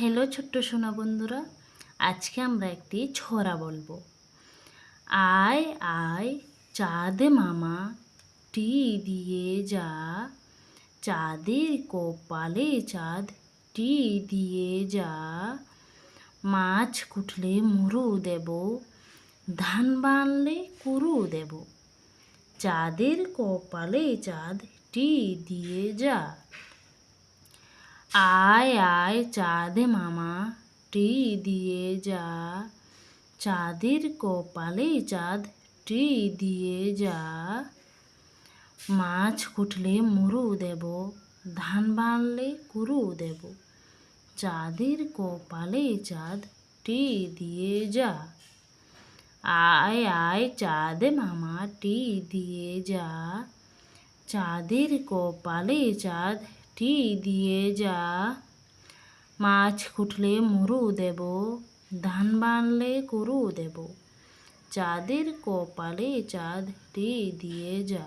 Hello ছোট্ট সোনা বন্ধুরা, আজকে আমরা একটি ছড়া বলবো। আয় আয় চাঁদ মামা, টি দিয়ে যা, চাঁদের কপালে চাঁদ টি দিয়ে যা, মাছ কুটলে মুরু দেব, ধান বানলে কুরু দেব, চাঁদের কপালে চাঁদ টি দিয়ে যা। আয় আয় চাঁদ মামা, টি দিয়ে যা, চাঁদের কপালে চাঁদ টি দিয়ে যা, মাছ কুটলে মুরু দেব, ধান বানলে কুরু দেব, চাঁদের কপালে চাঁদ টি দিয়ে যা। আয় আয় চাঁদ মামা, টি দিয়ে যা, চাঁদের কপালে চাঁদ টি দিয়ে যা, মাছ কুটলে মুরু দেব, ধান বানলে কুরু দেব, চাঁদের কপালে চাঁদ টি দিয়ে যা।